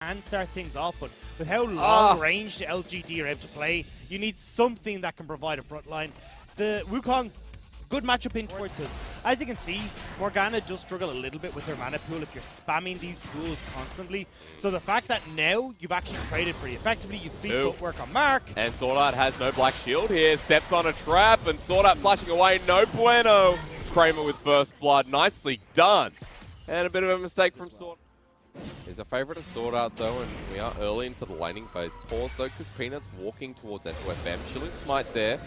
and start things off, but with how long range the LGD are able to play, you need something that can provide a front line. The Wukong, good matchup in towards, because as you can see, Morgana does struggle a little bit with her mana pool if you're spamming these pools constantly. So the fact that now you've actually traded pretty effectively, you feed footwork on Mark. And Sword Art has no black shield here, steps on a trap, and Sword Art flashing away, no bueno. Kramer with first blood, nicely done. And a bit of a mistake from Sword. He's a favourite of Sword Art though, and we are early into the laning phase. Pause though, because Peanut's walking towards SOFM. Chilling Smite there.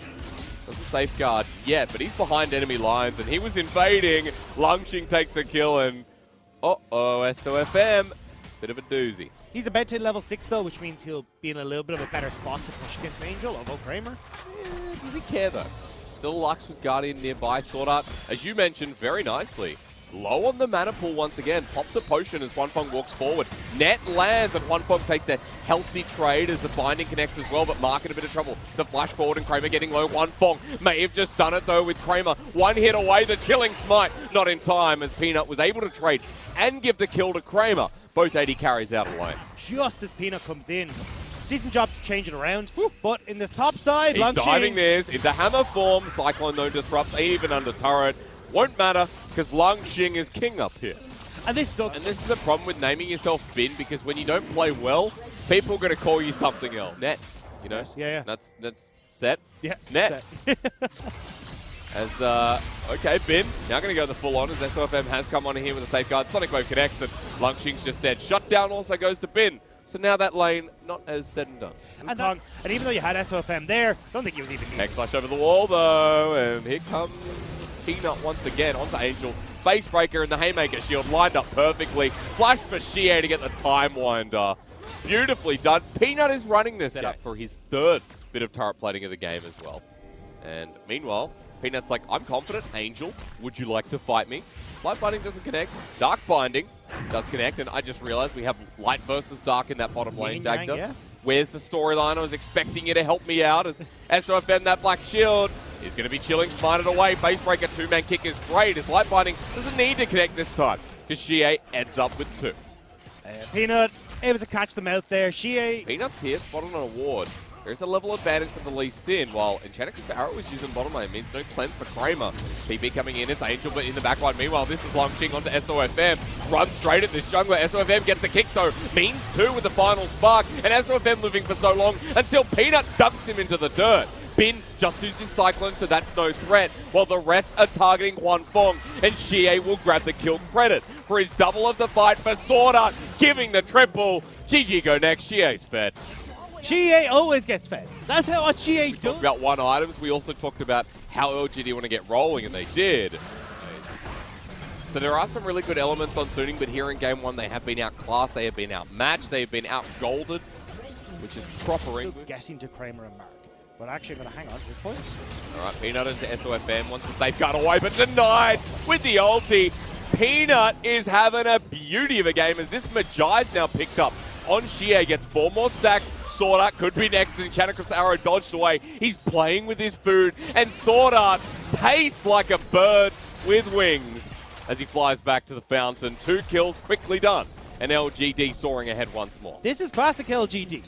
Doesn't safeguard yet, but he's behind enemy lines, and he was invading. Lungshing takes a kill, and SOFM, bit of a doozy. He's about to level 6 though, which means he'll be in a little bit of a better spot to push against Angel, although Kramer. Yeah, does he care though? Still Lux with Guardian nearby. Sword Art, as you mentioned, very nicely. Low on the mana pool once again. Pops a potion as Huanfeng walks forward. Net lands, and Huanfeng takes a healthy trade as the binding connects as well, but Mark in a bit of trouble. The flash forward and Kramer getting low. Huanfeng may have just done it though with Kramer. One hit away, the chilling smite. Not in time as Peanut was able to trade and give the kill to Kramer. Both AD carries out of lane. Just as Peanut comes in. Decent job to change it around, but in this top side, he's diving this into hammer form. Cyclone though disrupts even under turret. Won't matter, because Lungshing is king up here. And this sucks. And this is a problem with naming yourself Bin, because when you don't play well, people are going to call you something else. Net, you know? Yeah. That's set. Yeah, Net. As, okay, Bin, now going to go the full on as SOFM has come on here with a safeguard. Sonic Wave connects, and Lungshing's just said, shutdown also goes to Bin. So now that lane, not as said and done. And even though you had SOFM there, don't think he was even needed. Next flash over the wall though, and here comes Peanut once again onto Angel. Face breaker and the Haymaker shield lined up perfectly. Flash for Xie to get the time winder. Beautifully done. Peanut is running this setup for his third bit of turret plating of the game as well. And meanwhile, Peanut's like, I'm confident. Angel, would you like to fight me? Light Binding doesn't connect. Dark Binding does connect, and I just realized we have Light versus Dark in that bottom lane, Dagda. Yeah. Where's the storyline? I was expecting you to help me out. As SOFM, that black shield is going to be chilling, smited away. Base breaker, two-man kick is great. His Light Binding doesn't need to connect this time, because Xie ends up with 2. Peanut able to catch them out there. Xie. Peanut's here, spotted on a ward. There's a level advantage for the Lee Sin, while Enchantress Arrow is using bottom lane. Means no cleanse for Kramer. TP coming in, it's Angel, but in the back line. Meanwhile, this is Longqing onto SOFM. Runs straight at this jungler. SOFM gets the kick though. Means 2 with the final spark. And SOFM living for so long until Peanut dunks him into the dirt. Bin just uses Cyclone, so that's no threat, while the rest are targeting Huanfeng, and Xie will grab the kill credit for his double of the fight for Sword Art, giving the triple. GG go next, Xie's fed. Xie always gets fed. That's how what Xie does. About one items, we also talked about how LGD want to get rolling, and they did. So there are some really good elements on tuning, but here in Game 1 they have been outclassed, they have been outmatched, they have been outgolded, which is proper English. Guessing to Kramer and Mark. But actually I'm going to hang on to this point. Alright, Peanut into SOFM, wants to safeguard away, but denied with the ulti. Peanut is having a beauty of a game as this Magi's now picked up on Xie, gets 4 more stacks. Sword Art could be next, and Enchantress Arrow dodged away. He's playing with his food, and Sword Art tastes like a bird with wings as he flies back to the fountain. 2 kills quickly done, and LGD soaring ahead once more. This is classic LGD.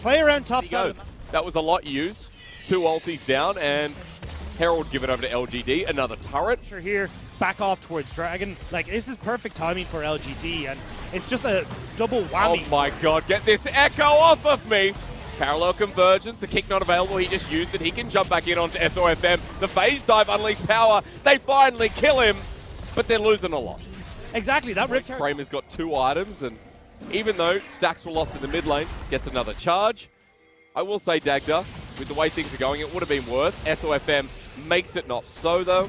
Play around top side. That was a lot used. 2 ultis down, and Herald give it over to LGD. Another turret. Here, back off towards Dragon. Like, this is perfect timing for LGD, and it's just a double whammy. Oh my god, get this Echo off of me! Parallel convergence, the kick not available, he just used it. He can jump back in onto SOFM. The phase dive, unleash power. They finally kill him, but they're losing a lot. Exactly, that Rick Kramer's got 2 items, and even though stacks were lost in the mid lane, gets another charge. I will say, Dagda, with the way things are going, it would have been worth. SOFM makes it not so, though.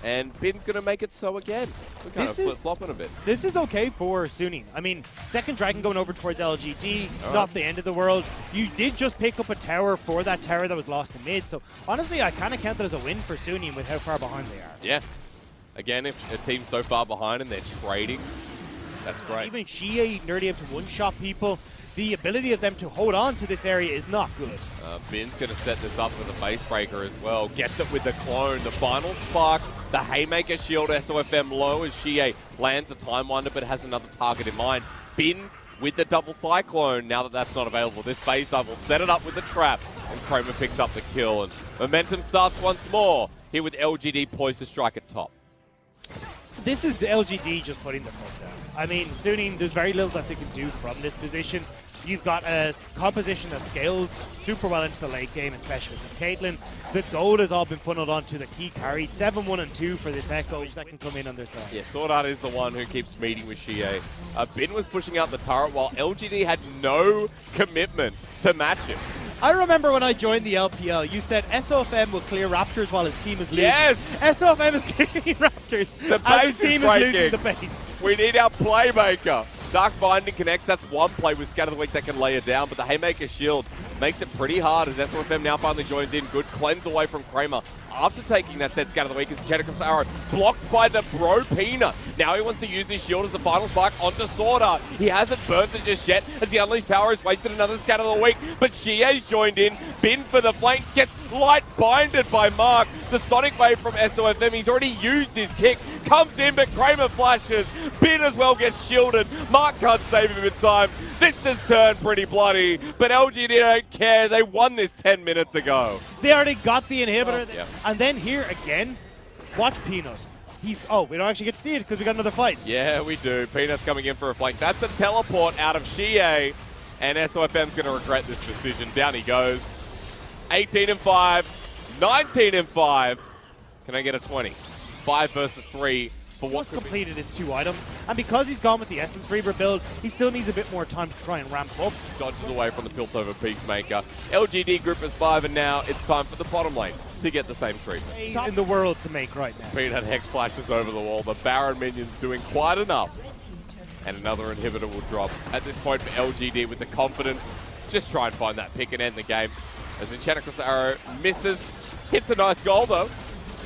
And Bin's going to make it so again. We're kind of flip-flopping a bit. This is okay for Suning. I mean, second Dragon going over towards LGD, not the end of the world. You did just pick up a tower for that tower that was lost in mid. So, honestly, I kind of count that as a win for Suning with how far behind they are. Yeah. Again, if a team's so far behind and they're trading, that's great. Even Xie nerdy able to one-shot people. The ability of them to hold on to this area is not good. Bin's going to set this up with a base breaker as well. Gets it with the clone. The final spark. The Haymaker shield SOFM low as Xie lands a time winder but has another target in mind. Bin with the double cyclone. Now that that's not available, this phase dive will set it up with the trap, and Kramer picks up the kill. And momentum starts once more here with LGD poised to strike at top. This is LGD just putting the foot down. I mean, Suning, there's very little that they can do from this position. You've got a composition that scales super well into the late game, especially with this Caitlyn. The gold has all been funneled onto the key carry. 7, 1, and 2 for this Echo that can come in on their side. Yeah, Sword Art is the one who keeps meeting with Xie. Bin was pushing out the turret while LGD had no commitment to match him. I remember when I joined the LPL, you said SOFM will clear Raptors while his team is losing. Yes! SOFM is clearing Raptors The base team is is losing the base. We need our playmaker. Dark Binding connects. That's one play with Scatter the Weak that can lay it down, but the Haymaker shield makes it pretty hard as SOFM now finally joins in. Good cleanse away from Kramer. After taking that set, Scatter the Weak is Jenicus arrow blocked by the Bro Peanut. Now he wants to use his shield as the final spark onto Sword Art. He hasn't burnt it just yet as the Unleashed Power has wasted another Scatter the Weak, but Xie's joined in. Bin for the flank gets light binded by Mark. The Sonic Wave from SOFM, he's already used his kick. Comes in, but Kramer flashes. Bin as well gets shielded. Mark can't save him in time. This has turned pretty bloody, but LGD don't care. They won this 10 minutes ago. They already got the inhibitor. Yeah. And then here again, watch Peanut. We don't actually get to see it because we got another fight. Yeah, we do. Peanut's coming in for a flank. That's a teleport out of Xie, and SOFM's going to regret this decision. Down he goes. 18-5, 19-5. Can I get a 20? 5 versus 3 for what could completed his 2 items, and because he's gone with the Essence Reaver build, he still needs a bit more time to try and ramp up. Dodges away from the Piltover Peacemaker. LGD group is 5, and now it's time for the bottom lane to get the same treatment. Top in the world to make right now. Peanut Hex flashes over the wall. The Baron minions doing quite enough. And another inhibitor will drop. At this point for LGD with the confidence, just try and find that pick and end the game. As Enchantress Arrow misses, hits a nice goal though.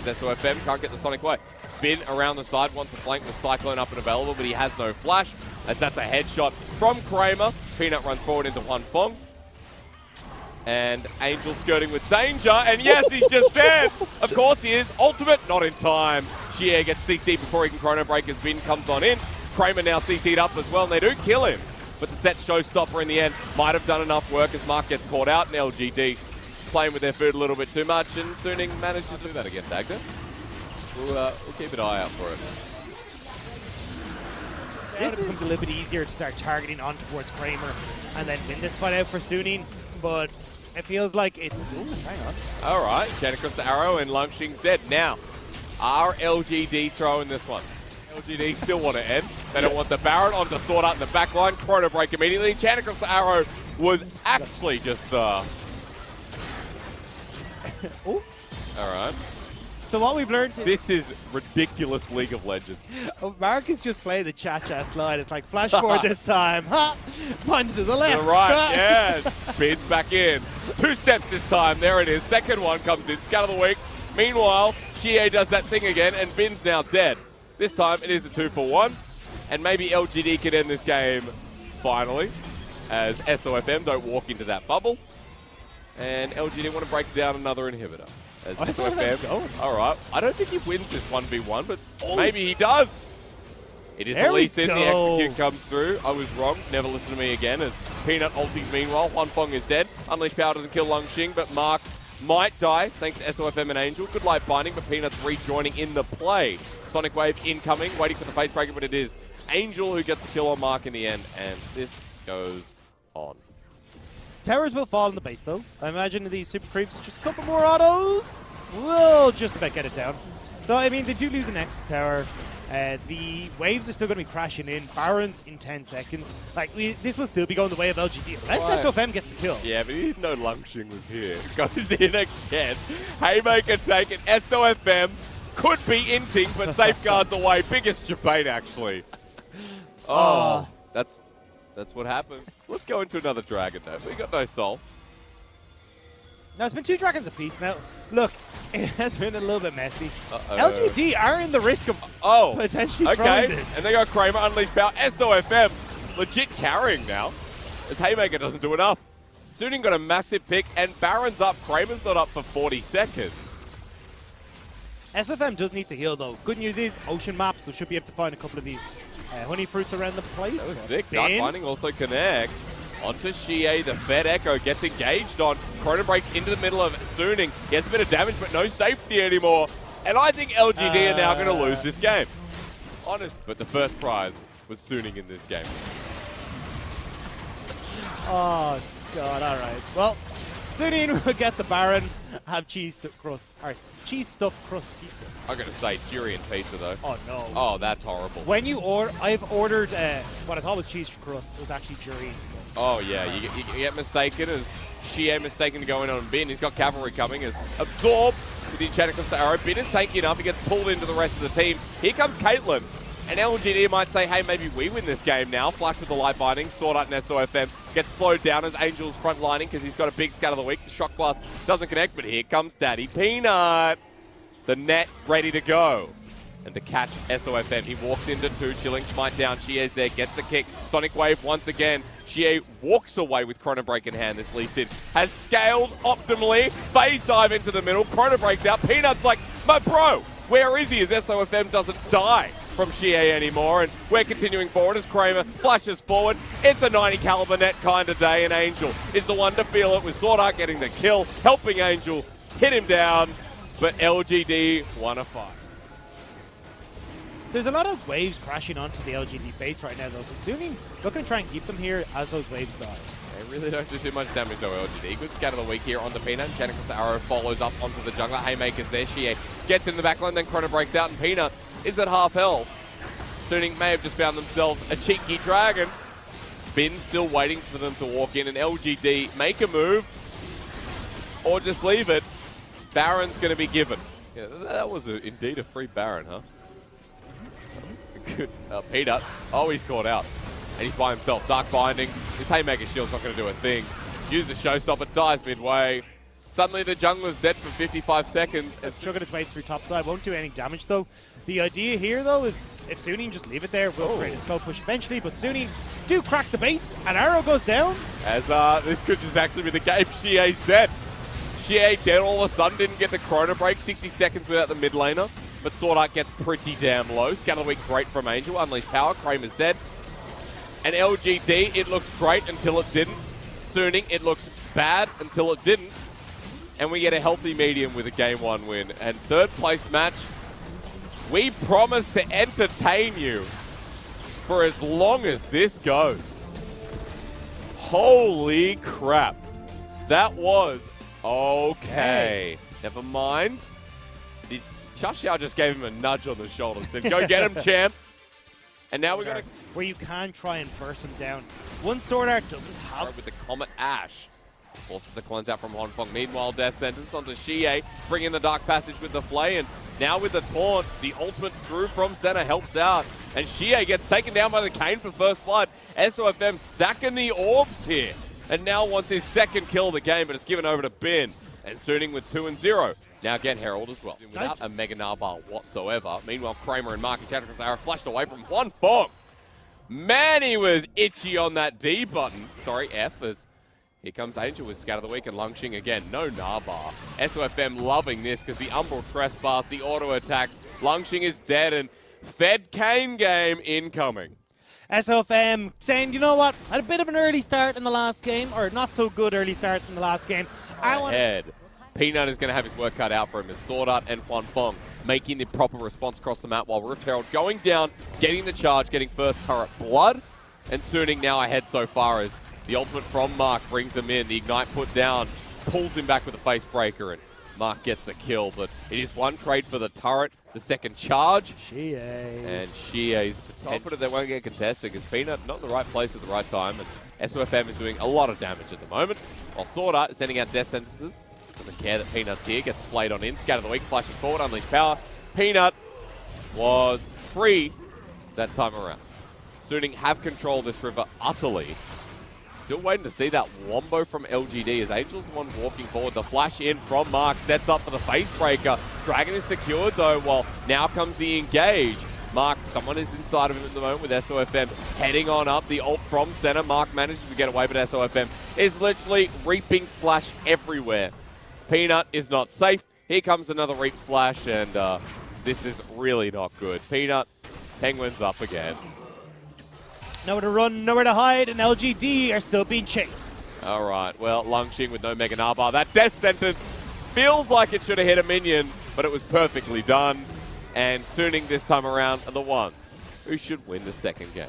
As SOFM can't get the Sonic Way. Bin around the side, wants a flank with Cyclone up and available, but he has no flash, as that's a headshot from Kramer. Peanut runs forward into One Fong. And Angel skirting with danger, and yes, he's just dead! Of course he is. Ultimate, not in time. Xie gets CC'd before he can Chrono Break as Bin comes on in. Kramer now CC'd up as well, and they do kill him. But the set showstopper in the end might have done enough work as Mark gets caught out, and LGD playing with their food a little bit too much, and Suning managed to do that again, Dagda. We'll keep an eye out for it. This becomes a little bit easier to start targeting on towards Kramer and then win this fight out for Suning, but it feels like it's... Ooh, hang on. All right, Jenicus Arrow and Lungxing's dead. Now, are LGD throwing this one? LGD still want to end. They don't want the Baron onto Sword Art in the back line. Chrono Break immediately. Jenicus Arrow was actually just... Ooh. All right. So what we've learned is... This is ridiculous League of Legends. Mark is just playing the cha-cha slide. It's like flash forward this time. Ha! Punch to the left. To the right, yeah. Bin's back in. 2 steps this time. There it is. Second one comes in. Scatter the Weak. Meanwhile, Xie does that thing again, and Bin's now dead. This time it is a 2-for-1. And maybe LGD can end this game finally, as SOFM don't walk into that bubble. And LGD want to break down another inhibitor. As SOFM. All right. I don't think he wins this 1v1, but maybe he does. It is a Lee Sin. The execute comes through. I was wrong. Never listen to me again. As Peanut ulties meanwhile. One Fong is dead. Unleashed Power doesn't kill Lungxing, but Mark might die thanks to SOFM and Angel. Good light binding, but Peanut's rejoining in the play. Sonic Wave incoming, waiting for the face breaker, but it is Angel who gets the kill on Mark in the end, and this goes on. Towers will fall in the base, though. I imagine these super creeps, just a couple more autos, will just about get it down. So, I mean, they do lose an Nexus tower. The waves are still going to be crashing in. Barons in 10 seconds. Like, this will still be going the way of LGD, unless SOFM gets the kill. Yeah, but he didn't know Lungxing was here. Goes in again. Haymaker taken. SOFM could be inting, but safeguards away. Biggest debate, actually. Oh, that's what happened. Let's go into another dragon, though. We got no soul. Now, it's been 2 dragons apiece now. Look, it has been a little bit messy. LGD are in the risk of potentially throwing this. And they got Kramer, Unleashed Power, SOFM. Legit carrying now, as Haymaker doesn't do enough. Suning got a massive pick, and Baron's up. Kramer's not up for 40 seconds. SOFM does need to heal, though. Good news is, ocean maps, so should be able to find a couple of these. Honey fruits around the place. That was sick. Dark Binding also connects. Onto Xie, the Fed Echo gets engaged on. Chrono breaks into the middle of Suning. He has a bit of damage, but no safety anymore. And I think LGD are now going to lose this game. Honest. But the first prize was Suning in this game. Oh, God, all right. Well, Suning will get the Baron, have cheese-stuffed crust pizza. I'm going to say durian pizza, though. Oh, no. Oh, that's horrible. When you order, I've ordered what I thought was cheese crust. It was actually durian stuff. Oh, yeah. You get mistaken as Xie mistaken to go in on Bin. He's got cavalry coming as Absorb with the enchanted crystal arrow. Bin is tanky enough. He gets pulled into the rest of the team. Here comes Caitlyn. And LGD might say, hey, maybe we win this game now. Flash with the light binding. Sword Art and SOFM gets slowed down as Angel's front lining because he's got a big scat of the week. The shock blast doesn't connect, but here comes Daddy Peanut. The net ready to go. And to catch SOFM, he walks into two, chilling smite down. Xie's there, gets the kick. Sonic Wave once again. Xie walks away with Chrono Break in hand. This Lee Sin has scaled optimally. Phase dive into the middle. Chrono Breaks out. Peanut's like, my bro, where is he? As SOFM doesn't die from Xie anymore, and we're continuing forward as Kramer flashes forward. It's a 90 caliber net kind of day, and Angel is the one to feel it with Sword Art getting the kill, helping Angel hit him down, but LGD won a fight. There's a lot of waves crashing onto the LGD base right now, though, so Suning looking to try and keep them here as those waves die. They really don't do too much damage though, LGD. Good scatter of the week here onto Peanut. Janicus Arrow follows up onto the jungler. Haymaker's there. Xie gets in the backline, then Chrono breaks out, and Peanut is at half health. Suning may have just found themselves a cheeky dragon. Bin's still waiting for them to walk in, and LGD make a move or just leave it. Baron's going to be given. Yeah, that was indeed a free Baron, huh? Good. Peanut. Oh, he's caught out. And he's by himself. Dark Binding. His Haymaker Shield's not going to do a thing. Use the Showstopper. Dies midway. Suddenly the jungler's dead for 55 seconds. It's chugging its way through topside. Won't do any damage, though. The idea here, though, is if Suning just leave it there, we'll create a slow push eventually. But Suning do crack the base, and Arrow goes down. As this could just actually be the game. Xie's dead. Xie dead all of a sudden. Didn't get the Chrono break. 60 seconds without the mid laner. But Sword Art gets pretty damn low. Scatter the week great from Angel. Unleash power. Kramer's dead. And LGD, it looked great until it didn't. Suning, it looked bad until it didn't. And we get a healthy medium with a game one win. And third place match, we promise to entertain you for as long as this goes. Holy crap. That was okay. Never mind. Chashiao just gave him a nudge on the shoulder. Said, go get him, champ. And now we're going to... Where you can try and burst him down. One Sword Art doesn't have... With the Comet Ash. Forces the cleanse out from Honfeng. Meanwhile, Death Sentence onto Xie. Bringing the Dark Passage with the Flay. And now with the Taunt, the ultimate through from center helps out. And Xie gets taken down by the Kayn for first blood. SOFM stacking the orbs here. And now wants his second kill of the game, but it's given over to Bin. And Suning with 2 and 0. Now get Herald as well. Without a Mega Narbar whatsoever. Meanwhile, Kramer and Mark and Chatrix are flashed away from Honfeng. Man, he was itchy on that D button. Sorry, F, as here comes Angel with Scout of the Week and Lungxing again. No Narbar. SOFM loving this because the Umbral Trespass, the auto attacks. Lungxing is dead and Fed Kayn game incoming. SOFM saying, you know what, had a bit of an early start in the last game, or not so good early start in the last game. Peanut is going to have his work cut out for him as Sword Art and Honfeng making the proper response across the map while Rift Herald going down, getting the charge, getting first turret blood, and Suning now ahead so far as the ultimate from Mark brings him in. The Ignite put down, pulls him back with a face breaker, and Mark gets the kill. But it is one trade for the turret, the second charge. Xie. And Xie's confident they won't get contested because Peanut not in the right place at the right time. And SOFM is doing a lot of damage at the moment, while Sword Art is sending out death sentences. Doesn't care that Peanut's here, gets flayed on in. Scatter the week, flashing forward, unleash power. Peanut was free that time around. Suning have controlled this river utterly. Still waiting to see that wombo from LGD as Angel's the one walking forward. The flash in from Mark sets up for the face breaker. Dragon is secured though, while now comes the engage. Mark, someone is inside of him at the moment with SOFM heading on up. The ult from center. Mark manages to get away, but SOFM is literally reaping slash everywhere. Peanut is not safe. Here comes another reap slash, and this is really not good. Peanut, Penguins up again. Nowhere to run, nowhere to hide, and LGD are still being chased. All right, well, Lungxing with no Mega Naba. That death sentence feels like it should have hit a minion, but it was perfectly done. And Suning this time around are the ones who should win the second game.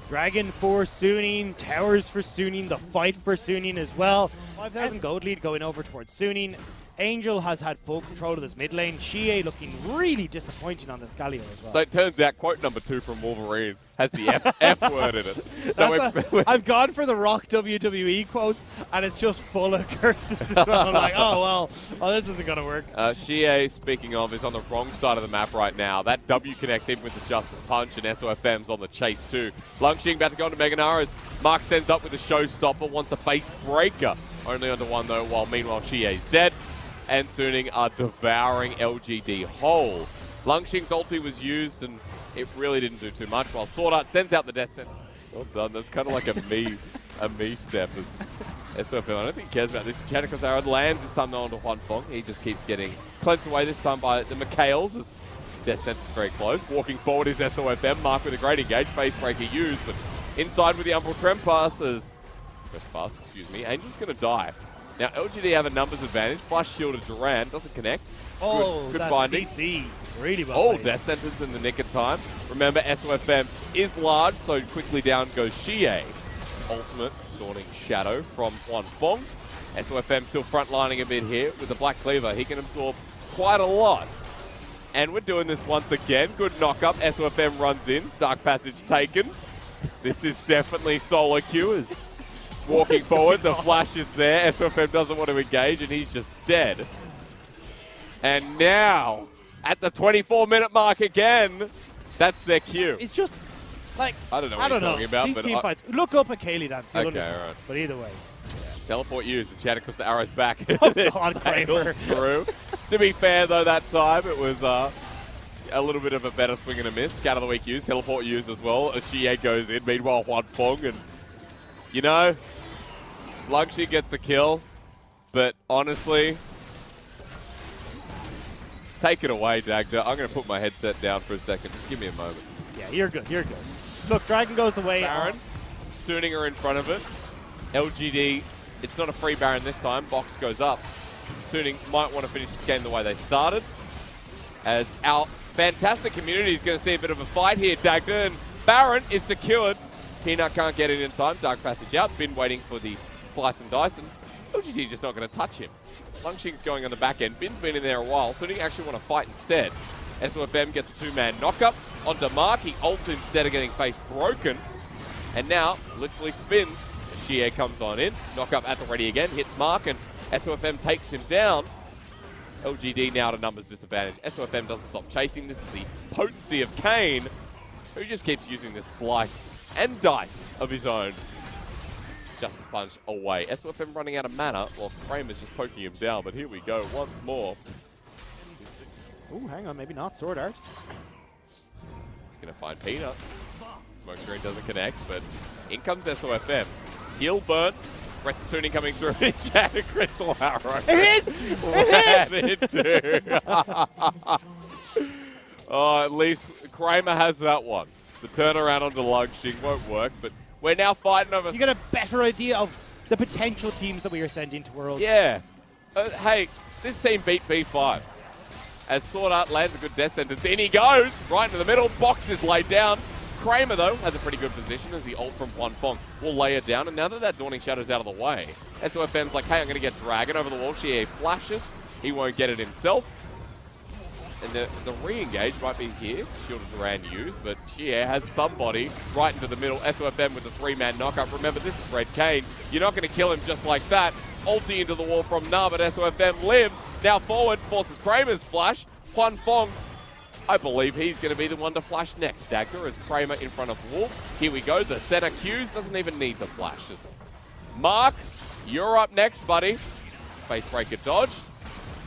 Dragon for Suning, towers for Suning, the fight for Suning as well. 5,000 gold lead going over towards Suning. Angel has had full control of this mid lane. Xie looking really disappointing on the Scalio as well. So it turns out quote number 2 from Wolverine has the F word in it. So I've gone for the Rock WWE quotes, and it's just full of curses as well. I'm like, oh, well, this isn't going to work. Xie, speaking of, is on the wrong side of the map right now. That W connects even with the Justice Punch, and SOFM's on the chase too. Lungxing about to go into Meganara as Mark sends up with a showstopper, wants a face breaker. Only under one though, while meanwhile Xie's dead. And Suning are devouring LGD whole. Lungxing's ulti was used and it really didn't do too much, while Sword Art sends out the death sentence. Well done, that's kind of like a me step as SOFM. I don't think he cares about this. Chanakazara lands this time though onto Juan Fong. He just keeps getting cleansed away this time by the Mikhails as death sentence very close. Walking forward is SOFM, Mark with a great engage, face breaker used, but inside with the Umbral Trespass, excuse me, Angel's gonna die. Now, LGD have a numbers advantage. Flush shielded Duran. Doesn't connect. Oh, good that binding. CC. Really well Oh, played. death sentence in the nick of time. Remember, SOFM is large, so quickly down goes Xie. Ultimate Dawning Shadow from Juan Fong. SOFM still frontlining a bit here with the Black Cleaver. He can absorb quite a lot. And we're doing this once again. Good knock-up. SOFM runs in. Dark Passage taken. This is definitely solo queuers. Walking forward, the flash is there. SOFM doesn't want to engage, and he's just dead. And now, at the 24-minute mark again, that's their cue. It's just, like, I don't know what you're talking about. These but team fights. Look up at Kaylee Dance. You'll Okay, understand. alright. But either way. Teleport used, and Chad across the arrows back. Oh, God, Kramer. Through. To be fair, though, that time, it was a little bit of a better swing and a miss. Scout of the week used, teleport used as well. As Xie goes in, meanwhile, Juan Fong, and, you know, Lungxing gets the kill, but honestly, take it away, Dagda. I'm going to put my headset down for a second. Just give me a moment. Yeah, you're good. You're good. Look, Dragon goes the way. Baron, Suning are in front of it. LGD, it's not a free Baron this time. Box goes up. Suning might want to finish this game the way they started, as our fantastic community is going to see a bit of a fight here, Dagda, and Baron is secured. Peanut can't get it in time. Dark Passage out. Been waiting for the slice and dice, and LGD just not going to touch him. Lungxing's going on the back end. Bin's been in there a while, so he actually want to fight instead. SOFM gets a 2-man knockup onto Mark. He ults instead of getting face broken. And now, literally spins. Xie comes on in. Knockup at the ready again. Hits Mark, and SOFM takes him down. LGD now at a numbers disadvantage. SOFM doesn't stop chasing. This is the potency of Kane, who just keeps using this slice and dice of his own. Justice Punch away. SOFM running out of mana while Kramer's just poking him down, but here we go once more. Ooh, hang on, maybe not. Sword Art. He's going to find Peanut. Smoke screen doesn't connect, but in comes SOFM. Heal burnt. Rest of tuning coming through. Chad and Crystal Arrow. It is! It is! Oh, at least Kramer has that one. The turnaround onto Lungxing won't work, but we're now fighting over... You get a better idea of the potential teams that we are sending to Worlds. Yeah. Hey, this team beat B5. As Sword Art lands a good death sentence, in he goes, right into the middle. Box is laid down. Kramer, though, has a pretty good position as the ult from Juan Fong will lay it down. And now that Dawning Shadow's out of the way, SOFM's like, hey, I'm going to get Dragon over the wall. Xie flashes. He won't get it himself. And the re-engage might be here. Shielded Duran used, but Xie has somebody right into the middle. SOFM with a 3-man knockup. Remember, this is Red Kane. You're not going to kill him just like that. Ulti into the wall from Na, but SOFM lives. Now forward, forces Kramer's flash. Juan Fong, I believe he's going to be the one to flash next. Dagger is Kramer in front of Wolves. Here we go. The center Qs doesn't even need the flashes. Mark, you're up next, buddy. Facebreaker dodged.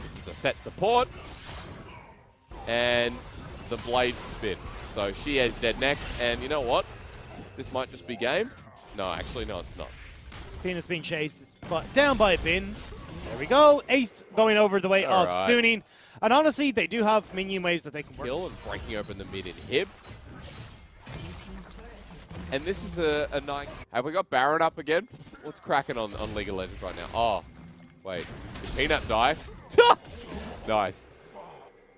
This is a set support. And the blade spin. So Xie's dead next. And you know what? This might just be game. No, actually, no, it's not. Peanut's being chased, but down by Bin. There we go. Ace going over the way of Suning. And honestly, they do have minion waves that they can work. Kill and breaking open the mid inhib. And this is a night. Have we got Baron up again? What's cracking on League of Legends right now? Oh, wait. Did Peanut die? Nice.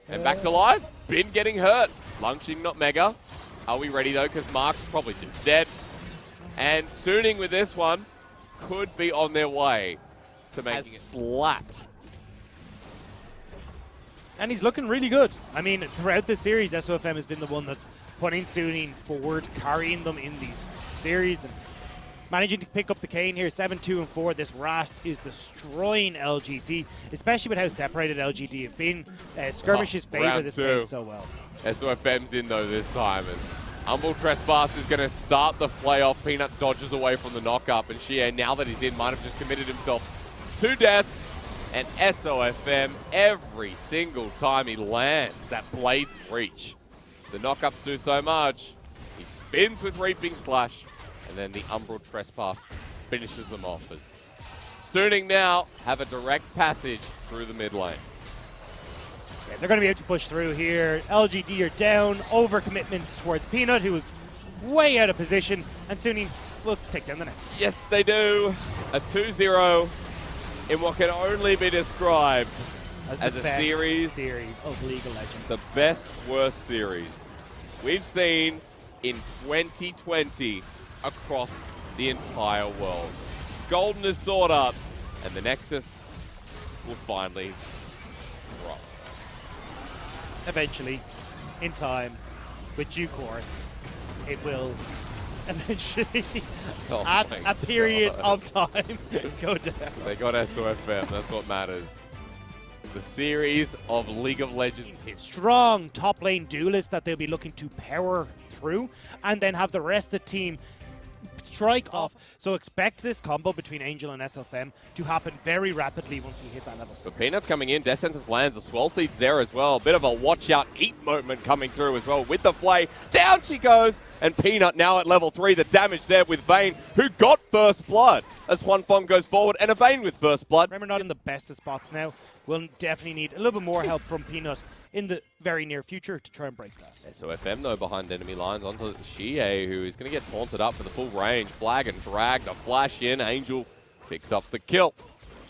And back to life. Bin getting hurt. Lunching, not Mega. Are we ready, though? Because Mark's probably just dead. And Suning with this one could be on their way to making it. Slapped. And he's looking really good. I mean, throughout this series, SOFM has been the one that's putting Suning forward, carrying them in these series, and managing to pick up the cane here. 7-2-4. This Rast is destroying LGD, especially with how separated LGD have been. Skirmishes favor this game so well. SOFM's in, though, this time. And Humble Trespass is going to start the play off. Peanut dodges away from the knock-up, and Xie, now that he's in, might have just committed himself to death. And SOFM, every single time he lands that Blade's Reach, the knock-ups do so much. He spins with Reaping Slash, and then the Umbral Trespass finishes them off. As Suning now have a direct passage through the mid lane. Yeah, they're going to be able to push through here. LGD are down, overcommitments towards Peanut, who was way out of position, and Suning will take down the next. Yes, they do. A 2-0. In what can only be described as a series of League of Legends. The best, worst series we've seen in 2020 across the entire world. Golden is sought up, and the Nexus will finally drop. Eventually, in time, with due course, it will eventually, at a period of time, go down. They got SOFM, that's what matters. The series of League of Legends hits. Strong top lane duelist that they'll be looking to power through, and then have the rest of the team strike off. So expect this combo between Angel and SOFM to happen very rapidly once we hit that level 6. So Peanut's coming in, Death Sentence lands, the Swell Seed's there as well. A bit of a watch out, eat moment coming through as well with the flay. Down she goes, and Peanut now at level 3. The damage there with Vayne, who got first blood as Juan Fong goes forward, and a Vayne with first blood. Remember, not in the best of spots now. We'll definitely need a little bit more help from Peanut in the very near future to try and break that. SOFM, though, behind enemy lines onto Xie, who is going to get taunted up for the full range. Flag and drag, the flash in. Angel picks up the kill.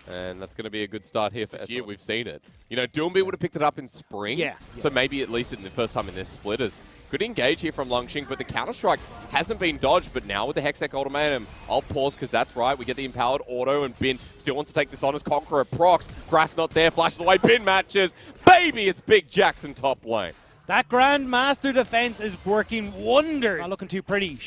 And that's going to be a good start here for Xie. We've seen it. You know, Doomby would have picked it up in spring. Yeah. So maybe at least in the first time in this splitters. Good engage here from Longxing, but the counter-strike hasn't been dodged. But now with the Hextech Ultimatum, I'll pause because that's right. We get the Empowered Auto, and Bin still wants to take this on as Conqueror procs. Grass not there, flashes away, Bin matches. Baby, it's Big Jackson top lane. That Grandmaster defense is working wonders. Not looking too pretty.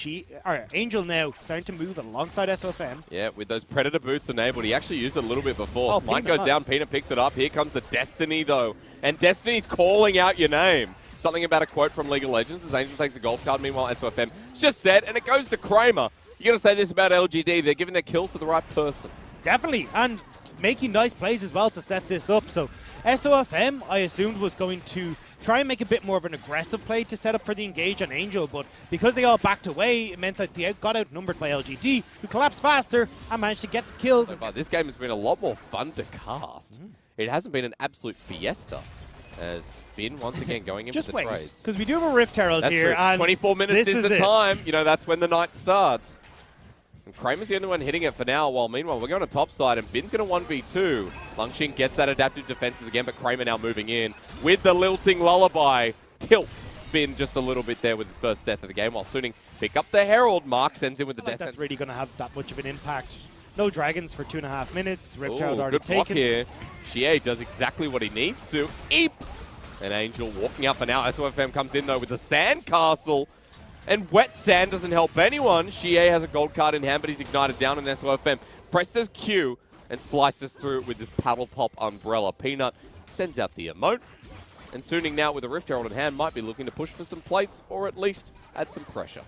Angel now starting to move alongside SOFM. Yeah, with those Predator boots enabled. He actually used it a little bit before. Oh, Smite goes down, Peanut picks it up. Here comes the Destiny, though. And Destiny's calling out your name. Something about a quote from League of Legends as Angel takes a gold card. Meanwhile, SOFM is just dead, and it goes to Kramer. You got to say this about LGD. They're giving their kills to the right person. Definitely, and making nice plays as well to set this up. So SOFM, I assumed, was going to try and make a bit more of an aggressive play to set up for the engage on Angel, but because they all backed away, it meant that they got outnumbered by LGD, who collapsed faster and managed to get the kills. So far, this game has been a lot more fun to cast. It hasn't been an absolute fiesta, as Bin once again going in with the trades. Because we do have a Rift Herald That's here. True. And 24 minutes is the time. You know, that's when the night starts. And Kramer's the only one hitting it for now, while meanwhile we're going to top side, and Bin's going to 1v2. Longxing gets that adaptive defenses again, but Kramer now moving in with the lilting lullaby. Tilts Bin just a little bit there with his first death of the game, while Suning pick up the Herald. Mark sends in with the death. That's really going to have that much of an impact. No dragons for 2.5 minutes. Rift Herald already good block taken. Here. Xie does exactly what he needs to. Eep! And Angel walking up for now. SOFM comes in, though, with the Sand Castle. And Wet Sand doesn't help anyone. Xie has a gold card in hand, but he's ignited down, and SOFM presses Q and slices through with his Paddle Pop Umbrella. Peanut sends out the emote. And Suning now with a Rift Herald in hand might be looking to push for some plates, or at least add some pressure.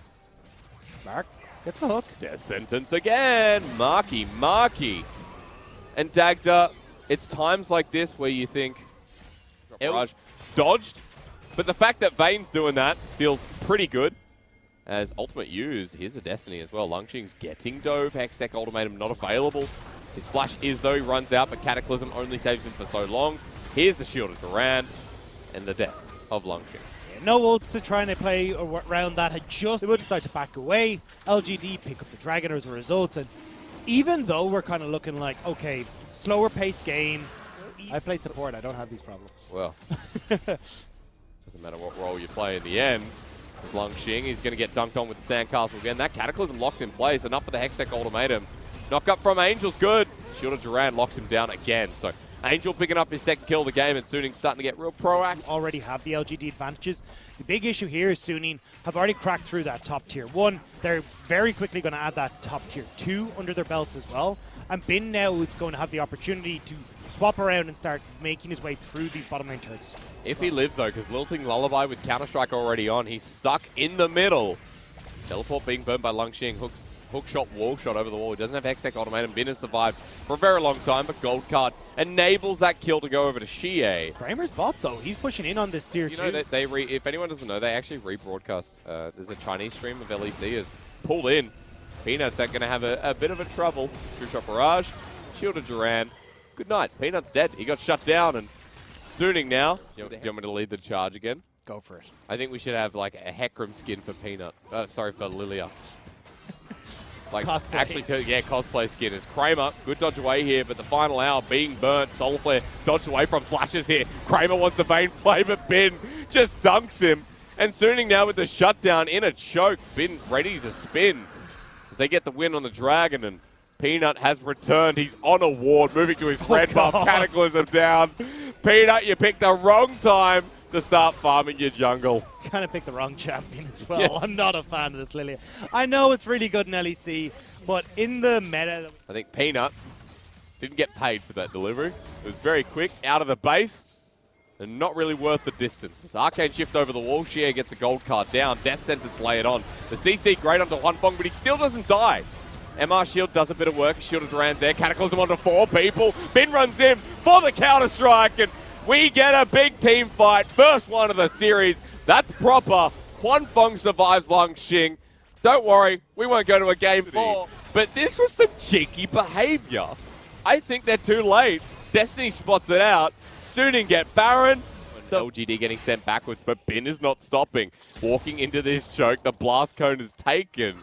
Mark gets the hook. Death Sentence again. Marky. And Dagda, it's times like this where you think, Raj dodged, but the fact that Vayne's doing that feels pretty good. As Ultimate use, here's a Destiny as well. Longxing's getting dove. Hextech Ultimatum not available. His flash is, though, he runs out, but Cataclysm only saves him for so long. Here's the Shield of Durand and the death of Longxing. Yeah, no ults to try and play around that. They would decide to back away. LGD pick up the Dragon as a result. And even though we're kind of looking like, okay, slower paced game, I play support, I don't have these problems. Well, doesn't matter what role you play in the end. Longxing, he's going to get dunked on with the Sandcastle again. That Cataclysm locks in place. Enough for the Hextech ultimatum. Knock up from Angel's good. Shield of Duran locks him down again. So Angel picking up his second kill of the game, and Suning starting to get real proactive. Already have the LGD advantages. The big issue here is Suning have already cracked through that top tier 1. They're very quickly going to add that top tier 2 under their belts as well. And Bin now is going to have the opportunity to swap around and start making his way through these bottom lane turrets. If he lives though, because Lilting Lullaby with Counter-Strike already on, he's stuck in the middle. Teleport being burned by Longxing. Hook shot, wall shot over the wall. He doesn't have Hextech ultimatum. Bin has survived for a very long time, but Gold Card enables that kill to go over to CHILE. Kramer's bot though, he's pushing in on this tier 2. You know, if anyone doesn't know, they actually rebroadcast. There's a Chinese stream of LEC is pulled in. Peanuts are going to have a bit of a trouble. True Shot Barrage, Shield of Duran. Good night. Peanut's dead. He got shut down, and Suning now. Do you want me to lead the charge again? Go for it. I think we should have like a Hecarim skin for Peanut. Sorry, for Lilia. Like cosplay. Actually, cosplay skin is Kramer. Good dodge away here, but the final hour being burnt. Solar Flare dodged away from flashes here. Kramer wants the Vayne play, but Bin just dunks him. And Suning now with the shutdown in a choke. Bin ready to spin as they get the win on the Dragon, and Peanut has returned. He's on a ward, moving to his red buff. Cataclysm down. Peanut, you picked the wrong time to start farming your jungle. Kind of picked the wrong champion as well. Yeah. I'm not a fan of this Lilia. I know it's really good in LEC, but in the meta... I think Peanut didn't get paid for that delivery. It was very quick, out of the base, and not really worth the distance. As Arcane shift over the wall, Xie gets a gold card down. Death Sentence layered on. The CC great onto Huanfeng, but he still doesn't die. MR Shield does a bit of work. Shield of Duran's there. Cataclysm onto 4 people. Bin runs in for the Counter-Strike, and we get a big team fight. First one of the series. That's proper. Huanfeng survives Longxing. Don't worry, we won't go to a game 4. But this was some cheeky behavior. I think they're too late. Destiny spots it out. Suning get Baron. LGD getting sent backwards, but Bin is not stopping. Walking into this choke, the blast cone is taken.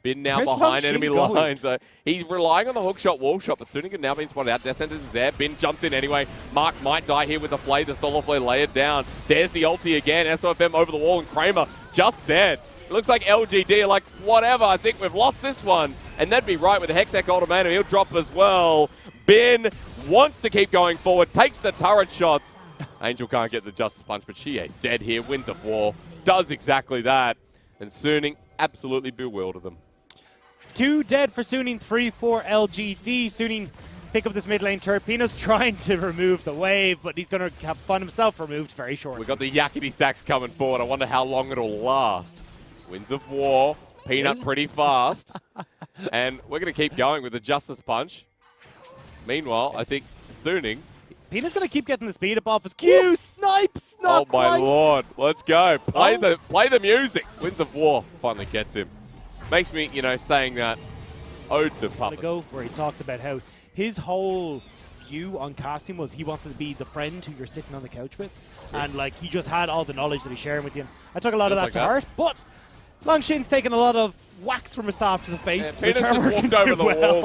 Bin now behind enemy lines. He's relying on the hook shot, wall shot, but Suning can now be spotted out. Death Sentence is there. Bin jumps in anyway. Mark might die here with the flay. The Solar Flare layered down. There's the ulti again. SOFM over the wall, and Kramer just dead. It looks like LGD are like, whatever, I think we've lost this one. And that'd be right with the Hextech ultimatum. He'll drop as well. Bin wants to keep going forward, takes the turret shots. Angel can't get the Justice Punch, but Xie's dead here. Winds of War does exactly that. And Suning absolutely bewildered them. 2 dead for Suning, 3 for LGD. Suning pick up this mid lane turret. Peanut's trying to remove the wave, but he's going to find himself removed very shortly. We've got the Yakety Sacks coming forward. I wonder how long it'll last. Winds of War, Peanut pretty fast. And we're going to keep going with the Justice Punch. Meanwhile, I think Suning... Peanut's going to keep getting the speed up off his Q. Snipes! Oh my lord. Let's go. Play the music. Winds of War finally gets him. Makes me, saying that ode to Puppet. Where he talked about how his whole view on casting was he wanted to be the friend who you're sitting on the couch with. Sure. And like he just had all the knowledge that he's sharing with you. I took a lot of that to heart, but Longxing's taken a lot of whacks from his staff to the face. Yeah, Penis just walked over the wall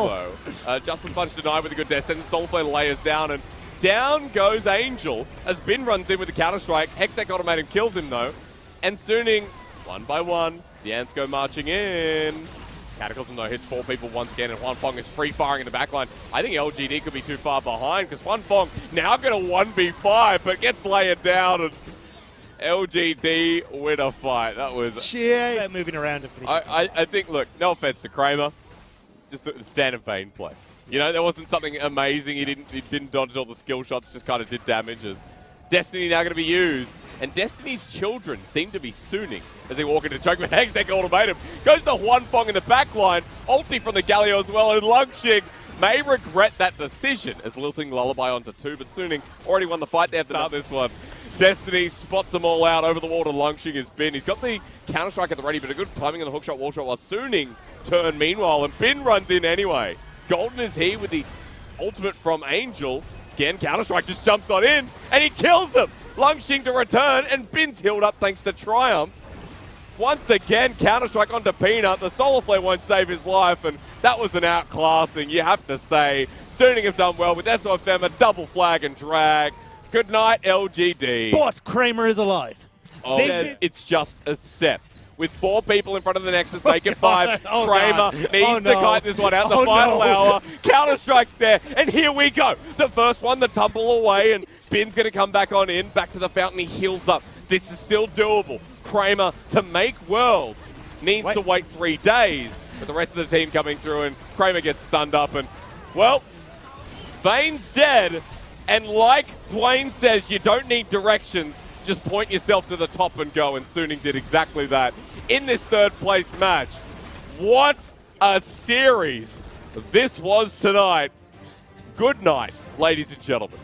though. Justice Punch denied with a good death sentence. Soulflare layers down, and down goes Angel as Bin runs in with the Counter-Strike. Hextech ultimatum kills him though. And Suning, one by one, the Ants go marching in. Cataclysm though hits 4 people once again, and Huanfeng is free firing in the backline. I think LGD could be too far behind because Huanfeng now going to 1v5, but gets layered down, and LGD win a fight. That was moving around. I think, look, no offense to Kramer, just the standard Vayne play. There wasn't something amazing. He didn't dodge all the skill shots, just kind of did damages. Destiny now going to be used. And Destiny's children seem to be Suning as they walk into choke. But Hextech ultimatum goes to Huanfeng in the backline. Ulti from the Galio as well. And Longxing may regret that decision as Lilting Lullaby onto 2. But Suning already won the fight. They have to start this one. Destiny spots them all out over the wall to Longxing has Bin. He's got the Counter-Strike at the ready, but a good timing on the hookshot, wall shot while Suning turn meanwhile. And Bin runs in anyway. Golden is here with the ultimate from Angel. Again, Counter-Strike just jumps on in, and he kills them. Lungxing to return, and Bin's healed up thanks to Triumph. Once again, Counter-Strike onto Peanut. The Solar Flare won't save his life, and that was an outclassing, you have to say. Suning have done well with SOFM, a double flag and drag. Good night, LGD. But Kramer is alive. Oh, it's just a step. With 4 people in front of the Nexus, make it 5. Oh, Kramer needs to kite this one out the final hour. Counter-Strike's there, and here we go. The first one, the tumble away, and Bin's going to come back on in. Back to the fountain, he heals up. This is still doable. Kramer, to make Worlds, needs to wait 3 days. But the rest of the team coming through, and Kramer gets stunned up, and, well, Vane's dead. And like Dwayne says, you don't need directions. Just point yourself to the top and go, and Suning did exactly that in this 3rd place match. What a series this was tonight. Good night, ladies and gentlemen.